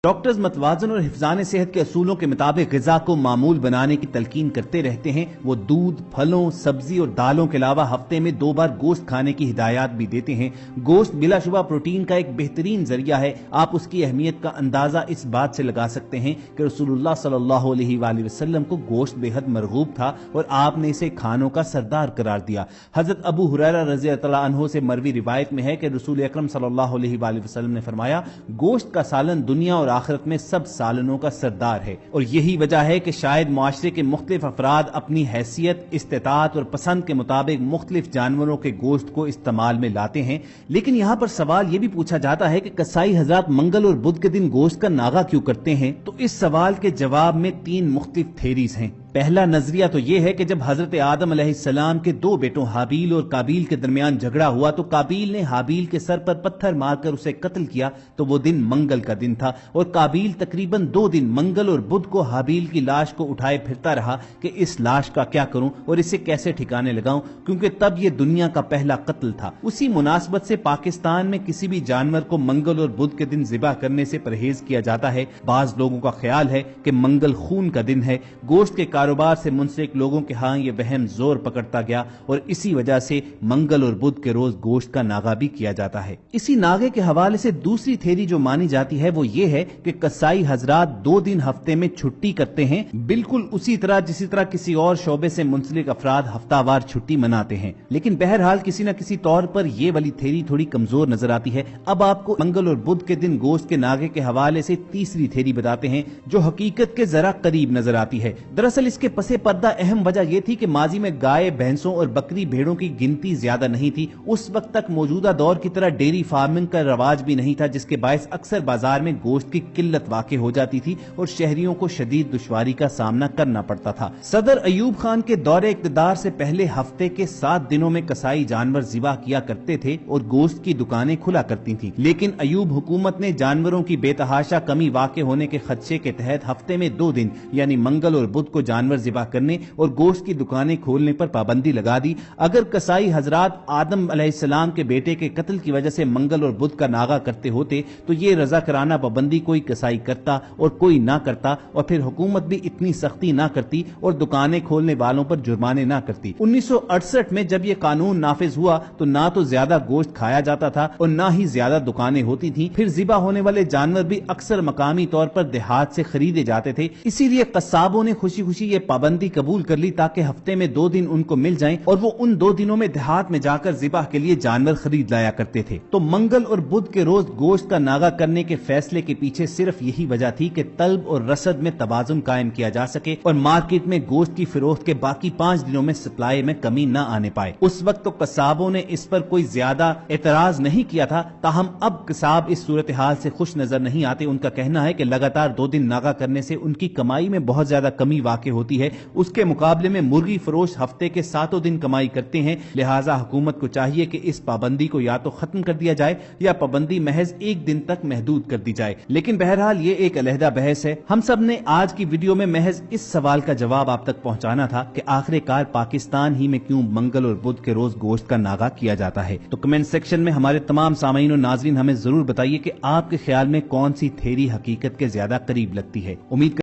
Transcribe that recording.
Doctors متوازن اور حفظان صحت کے اصولوں کے مطابق غذا کو معمول بنانے کی تلقین کرتے رہتے ہیں۔ وہ دودھ، پھلوں، سبزی اور دالوں کے علاوہ ہفتے میں 2 بار گوشت کھانے کی ہدایات بھی دیتے ہیں۔ گوشت بلا شبہ پروٹین کا ایک بہترین ذریعہ ہے۔ آپ اس کی اہمیت کا اندازہ اس بات سے لگا سکتے ہیں کہ رسول اللہ صلی اللہ علیہ وآلہ وسلم کو گوشت بے حد مرغوب تھا اور آپ نے اسے کھانوں کا سردار قرار دیا۔ حضرت ابو ہریرہ رضی اللہ عنہ سے مروی روایت میں ہے کہ رسول اکرم صلی اللہ علیہ وآلہ وسلم نے فرمایا، گوشت کا سالن دنیا اور آخرت میں سب سالنوں کا سردار ہے، اور یہی وجہ ہے کہ شاید معاشرے کے مختلف افراد اپنی حیثیت، استطاعت اور پسند کے مطابق مختلف جانوروں کے گوشت کو استعمال میں لاتے ہیں۔ لیکن یہاں پر سوال یہ بھی پوچھا جاتا ہے کہ قصائی حضرات منگل اور بدھ کے دن گوشت کا ناغہ کیوں کرتے ہیں؟ تو اس سوال کے جواب میں 3 مختلف تھیریز ہیں۔ پہلا نظریہ تو یہ ہے کہ جب حضرت آدم علیہ السلام کے 2 بیٹوں حابیل اور قابیل کے درمیان جھگڑا ہوا تو قابیل نے حابیل کے سر پر پتھر مار کر اسے قتل کیا، تو وہ دن منگل کا دن تھا، اور قابیل تقریباً 2 دن منگل اور بدھ کو حابیل کی لاش کو اٹھائے پھرتا رہا کہ اس لاش کا کیا کروں اور اسے کیسے ٹھکانے لگاؤں، کیونکہ تب یہ دنیا کا پہلا قتل تھا۔ اسی مناسبت سے پاکستان میں کسی بھی جانور کو منگل اور بدھ کے دن ذبح کرنے سے پرہیز کیا جاتا ہے۔ بعض لوگوں کا خیال ہے کہ منگل خون کا دن ہے۔ گوشت کے کاروبار سے منسلک لوگوں کے ہاں یہ وہم زور پکڑتا گیا، اور اسی وجہ سے منگل اور بدھ کے روز گوشت کا ناغہ بھی کیا جاتا ہے۔ اسی ناغے کے حوالے سے دوسری تھیری جو مانی جاتی ہے وہ یہ ہے کہ قصائی حضرات 2 دن ہفتے میں چھٹی کرتے ہیں، بالکل اسی طرح جسی طرح کسی اور شعبے سے منسلک افراد ہفتہ وار چھٹی مناتے ہیں۔ لیکن بہرحال کسی نہ کسی طور پر یہ والی تھیری تھوڑی کمزور نظر آتی ہے۔ اب آپ کو منگل اور بدھ کے دن گوشت کے ناغے کے حوالے سے تیسری تھیری بتاتے ہیں جو حقیقت کے ذرا قریب نظر آتی ہے۔ دراصل اس کے پس پردہ اہم وجہ یہ تھی کہ ماضی میں گائے، بھینسوں اور بکری بھیڑوں کی گنتی زیادہ نہیں تھی۔ اس وقت تک موجودہ دور کی طرح ڈیری فارمنگ کا رواج بھی نہیں تھا، جس کے باعث اکثر بازار میں گوشت کی قلت واقع ہو جاتی تھی اور شہریوں کو شدید دشواری کا سامنا کرنا پڑتا تھا۔ صدر ایوب خان کے دور اقتدار سے پہلے ہفتے کے 7 دنوں میں قصائی جانور ذبح کیا کرتے تھے اور گوشت کی دکانیں کھلا کرتی تھیں، لیکن ایوب حکومت نے جانوروں کی بے تحاشا کمی واقع ہونے کے خدشے کے تحت ہفتے میں 2 دن یعنی منگل اور بدھ کو جانور ذبح کرنے اور گوشت کی دکانیں کھولنے پر پابندی لگا دی۔ اگر قصائی حضرات آدم علیہ السلام کے بیٹے کے قتل کی وجہ سے منگل اور بدھ کا ناغہ کرتے ہوتے تو یہ رضاکارانہ پابندی کوئی قصائی کرتا اور کوئی نہ کرتا، اور پھر حکومت بھی اتنی سختی نہ کرتی اور دکانیں کھولنے والوں پر جرمانے نہ کرتی۔ 1968 میں جب یہ قانون نافذ ہوا تو نہ تو زیادہ گوشت کھایا جاتا تھا اور نہ ہی زیادہ دکانیں ہوتی تھیں۔ پھر ذبح ہونے والے جانور بھی اکثر مقامی طور پر دیہات سے خریدے جاتے تھے، اسی لیے قصابوں نے خوشی خوشی یہ پابندی قبول کر لی تاکہ ہفتے میں 2 دن ان کو مل جائیں اور وہ ان 2 دنوں میں دیہات میں جا کر ذبح کے لیے جانور خرید لایا کرتے تھے۔ تو منگل اور بدھ کے روز گوشت کا ناغہ کرنے کے فیصلے کے پیچھے صرف یہی وجہ تھی کہ طلب اور رسد میں توازن قائم کیا جا سکے اور مارکیٹ میں گوشت کی فروخت کے باقی 5 دنوں میں سپلائی میں کمی نہ آنے پائے۔ اس وقت تو قصابوں نے اس پر کوئی زیادہ اعتراض نہیں کیا تھا، تاہم اب قصاب اس صورتحال سے خوش نظر نہیں آتے۔ ان کا کہنا ہے کہ لگاتار 2 دن ناغہ کرنے سے ان کی کمائی میں بہت زیادہ کمی واقع ہوتی ہے، اس کے مقابلے میں مرغی فروش ہفتے کے 7 دن کمائی کرتے ہیں، لہٰذا حکومت کو چاہیے کہ اس پابندی کو یا تو ختم کر دیا جائے یا پابندی محض 1 دن تک محدود کر دی جائے۔ لیکن بہرحال یہ ایک علیحدہ بحث ہے۔ ہم سب نے آج کی ویڈیو میں محض اس سوال کا جواب آپ تک پہنچانا تھا کہ آخر کار پاکستان ہی میں کیوں منگل اور بدھ کے روز گوشت کا ناغہ کیا جاتا ہے۔ تو کمنٹ سیکشن میں ہمارے تمام سامعین اور ناظرین ہمیں ضرور بتائیے کہ آپ کے خیال میں کون سی تھیری حقیقت کے زیادہ قریب لگتی ہے۔ امید